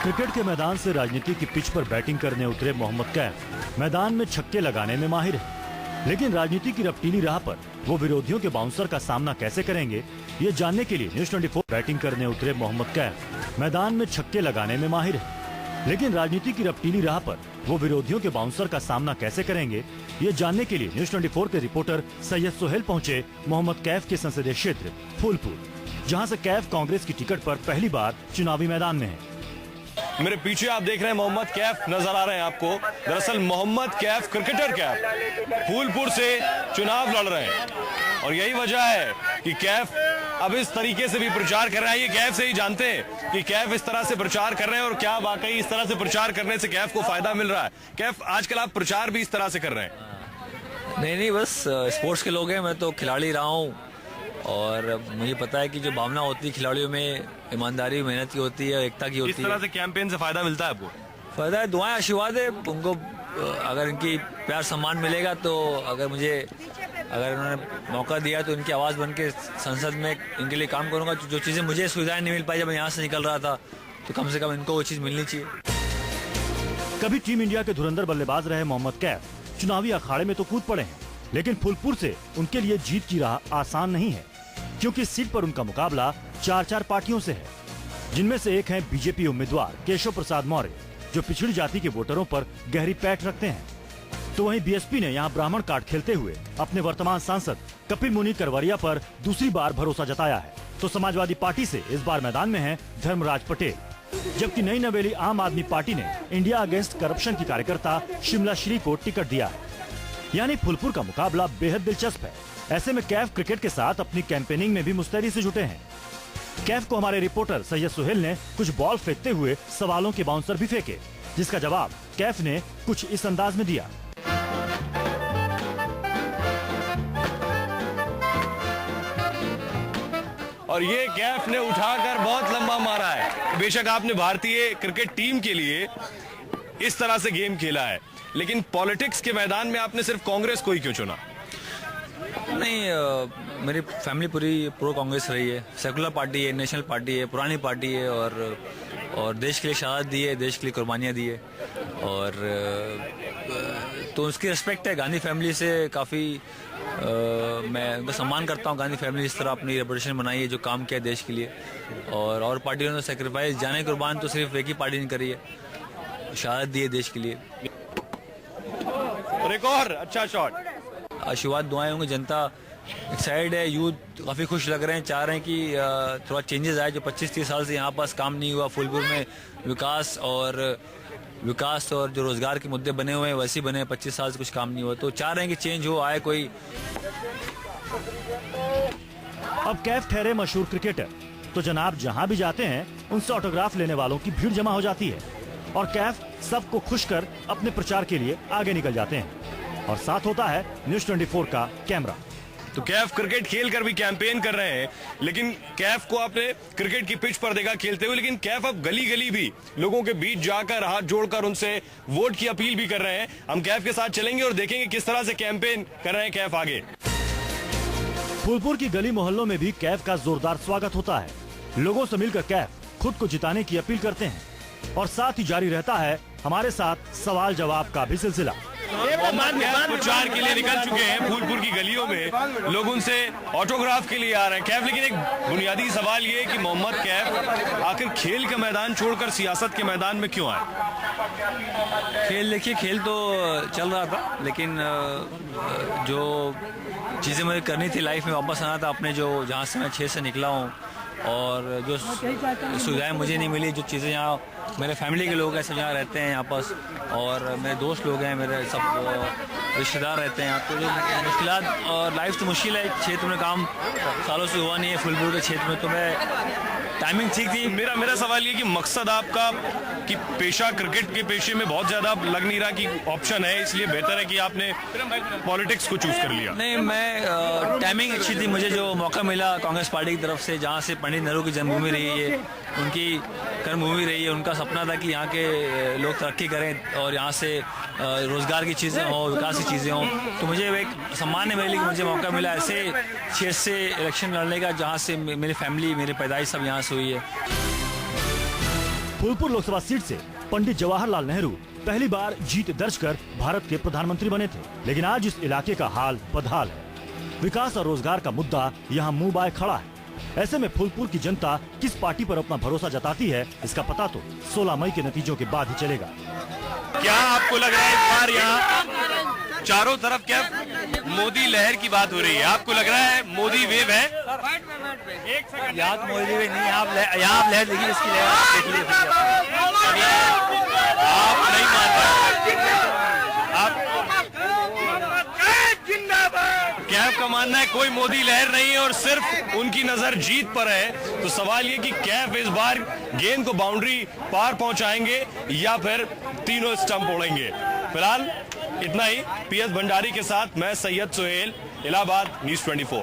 Cricket के मैदान से राजनीति की पिच पर बैटिंग करने उतरे मोहम्मद कैफ मैदान में छक्के लगाने में माहिर है, लेकिन राजनीति की रफ्तीली राह पर वो विरोधियों के बाउंसर का सामना कैसे करेंगे, ये जानने के लिए न्यूज 24 बैटिंग करने उतरे मोहम्मद कैफ मैदान में छक्के लगाने में माहिर है, लेकिन राजनीति की रफ्तीली राह पर वो विरोधियों के बाउंसर का सामना कैसे करेंगे, ये जानने के लिए न्यूज 24 के रिपोर्टर सैयद सोहेल पहुंचे मोहम्मद कैफ के संसदीय क्षेत्र फूलपुर, जहां से कैफ कांग्रेस की टिकट पर पहली बार चुनावी मैदान में है। मेरे पीछे आप देख रहे हैं मोहम्मद कैफ नजर आ रहे हैं आपको। दरअसल मोहम्मद कैफ क्रिकेटर कैफ फूलपुर से चुनाव लड़ रहे हैं और यही वजह है कि कैफ अब इस तरीके से भी प्रचार कर रहे हैं। ये कैफ से ही जानते हैं कि कैफ इस तरह से प्रचार कर रहे हैं और क्या वाकई इस तरह से प्रचार करने से कैफ को फायदा मिल रहा है। कैफ आजकल आप प्रचार भी इस तरह से कर रहे हैं? नहीं, बस स्पोर्ट्स के लोग हैं, मैं तो खिलाड़ी रहा हूँ और मुझे पता है कि जो भावना होती है खिलाड़ियों में, ईमानदारी मेहनत की होती है, एकता की होती है। इस तरह से कैंपेन से फायदा मिलता है आपको? फायदा है, दुआएं आशीर्वाद है उनको। अगर इनकी प्यार सम्मान मिलेगा तो अगर इन्होंने मौका दिया तो इनकी आवाज़ बन के संसद में इनके लिए काम करूंगा। जो चीज़ें मुझे सुविधाएं नहीं मिल पाई जब मैं यहाँ से निकल रहा था, तो कम से कम इनको वो चीज़ मिलनी चाहिए। कभी टीम इंडिया के धुरंधर बल्लेबाज रहे मोहम्मद कैफ चुनावी अखाड़े में तो कूद पड़े हैं, लेकिन फूलपुर से उनके लिए जीत की राह आसान नहीं है, क्योंकि इस सीट पर उनका मुकाबला 4 पार्टियों से है, जिनमें से एक है बीजेपी उम्मीदवार केशव प्रसाद मौर्य, जो पिछड़ी जाति के वोटरों पर गहरी पैठ रखते हैं। तो वहीं बीएसपी ने यहां ब्राह्मण कार्ड खेलते हुए अपने वर्तमान सांसद कपिल मुनि करवरिया पर दूसरी बार भरोसा जताया है। तो समाजवादी पार्टी से इस बार मैदान में है धर्मराज पटेल, जबकि नई नवेली आम आदमी पार्टी ने इंडिया अगेंस्ट करप्शन की कार्यकर्ता शिमला श्री को टिकट दिया है। यानी फूलपुर का मुकाबला बेहद दिलचस्प है। ऐसे में कैफ क्रिकेट के साथ अपनी कैंपेनिंग में भी मुस्तैदी से जुटे हैं। कैफ को हमारे रिपोर्टर सैयद सोहेल ने कुछ बॉल फेंकते हुए सवालों के बाउंसर भी फेंके, जिसका जवाब कैफ ने कुछ इस अंदाज में दिया। और ये कैफ ने उठाकर बहुत लंबा मारा है। बेशक आपने भारतीय क्रिकेट टीम के लिए इस तरह से गेम खेला है, लेकिन पॉलिटिक्स के मैदान में आपने सिर्फ कांग्रेस को ही क्यों चुना? नहीं, मेरी फैमिली पूरी प्रो कांग्रेस रही है। सेकुलर पार्टी है, नेशनल पार्टी है, पुरानी पार्टी है और देश के लिए शहादत दी है, देश के लिए कुर्बानियाँ दी है और तो उसकी रिस्पेक्ट है। गांधी फैमिली से काफ़ी मैं उनका सम्मान करता हूँ। गांधी फैमिली इस तरह अपनी रेपुटेशन बनाई है, जो काम किया देश के लिए, और पार्टियों ने सेक्रीफाइस जाने कुर्बान तो सिर्फ एक ही पार्टी ने करी है, शहादत दी है देश के लिए। और एक और अच्छा शॉट। आशीर्वाद दुआएं होंगे, जनता एक्साइटेड है, यूथ काफ़ी खुश लग रहे हैं, चाह रहे हैं कि थोड़ा चेंजेस आए। जो 25-30 साल से यहाँ पास काम नहीं हुआ, फूलपुर में विकास और जो रोजगार के मुद्दे बने हुए हैं वैसे ही बने, 25 साल से कुछ काम नहीं हुआ, तो चाह रहे हैं कि चेंज हो, आए कोई। अब कैफ ठहरे मशहूर क्रिकेटर, तो जनाब जहां भी जाते हैं उनसे ऑटोग्राफ लेने वालों की भीड़ जमा हो जाती है और कैफ सबको खुश कर अपने प्रचार के लिए आगे निकल जाते हैं और साथ होता है न्यूज 24 का कैमरा। तो कैफ क्रिकेट खेल कर भी कैंपेन कर रहे हैं, लेकिन कैफ को आपने क्रिकेट की पिच पर देखा खेलते हुए, लेकिन कैफ अब गली गली भी लोगों के बीच जाकर हाथ जोड़कर उनसे वोट की अपील भी कर रहे हैं। हम कैफ के साथ चलेंगे और देखेंगे किस तरह से कैंपेन कर रहे हैं कैफ आगे। फूलपुर की गली मोहल्लों में भी कैफ का जोरदार स्वागत होता है। लोगों से मिलकर कैफ खुद को जिताने की अपील करते हैं और साथ ही जारी रहता है हमारे साथ सवाल जवाब का भी सिलसिला। कैफ प्रचार के लिए निकल चुके हैं फूलपुर की गलियों में, लोग उनसे ऑटोग्राफ के लिए आ रहे हैं कैफ। लेकिन एक बुनियादी सवाल ये कि मोहम्मद कैफ आखिर खेल का मैदान छोड़कर सियासत के मैदान में क्यों आए? खेल देखिए, खेल तो चल रहा था, लेकिन जो चीज़ें मुझे करनी थी लाइफ में, वापस आना था अपने जो जहाँ से मैं 6 से निकला हूँ, और जो सुविधाएं मुझे नहीं मिली, जो चीज़ें यहाँ मेरे फैमिली के लोग हैं सब यहाँ रहते हैं यहाँ पास, और मेरे दोस्त लोग हैं, मेरे सब रिश्तेदार रहते हैं यहाँ, तो जो मुश्किलात और लाइफ तो मुश्किल है। क्षेत्र में काम सालों से हुआ नहीं है फूलपुर के क्षेत्र में, तो मैं टाइमिंग ठीक थी। मेरा सवाल ये कि मकसद आपका कि पेशा क्रिकेट के पेशे में बहुत ज्यादा लग नहीं रहा कि ऑप्शन है, इसलिए बेहतर है कि आपने पॉलिटिक्स को चूज कर लिया। नहीं, मैं टाइमिंग अच्छी थी, मुझे जो मौका मिला कांग्रेस पार्टी की तरफ से, जहाँ से पंडित नेहरू की जन्मभूमि रही है, उनकी कर्मभूमि रही है, उनका सपना था कि यहाँ के लोग तरक्की करें और यहाँ से रोजगार की चीज़ें हों, विकास की चीज़ें हों, तो मुझे एक सम्मान मिली कि मुझे मौका मिला ऐसे क्षेत्र से इलेक्शन लड़ने का जहाँ से मेरी फैमिली, मेरी पैदाइश सब यहाँ से हुई है। फूलपुर लोकसभा सीट से पंडित जवाहरलाल नेहरू पहली बार जीत दर्ज कर भारत के प्रधानमंत्री बने थे, लेकिन आज इस इलाके का हाल बदहाल है। विकास और रोजगार का मुद्दा यहाँ मुंह बाय खड़ा है। ऐसे में फूलपुर की जनता किस पार्टी पर अपना भरोसा जताती है, इसका पता तो 16 मई के नतीजों के बाद ही चलेगा। क्या आपको लग रहा है इस बार यहाँ चारों तरफ क्या मोदी लहर की बात हो रही है? आपको लग रहा है मोदी वेव है? यहाँ तो मोदी वेव नहीं, यहाँ आप लहर देखिए, इसकी लहर आप देखिए। आप नहीं मानते? आप कैफ का मानना है कोई मोदी लहर नहीं है और सिर्फ उनकी नजर जीत पर है। तो सवाल ये कि कैफ इस बार गेंद को बाउंड्री पार पहुंचाएंगे या फिर तीनों स्टंप उड़ेंगे। फिलहाल इतना ही। PS भंडारी के साथ मैं सैयद सुहेल, इलाहाबाद न्यूज़ 24।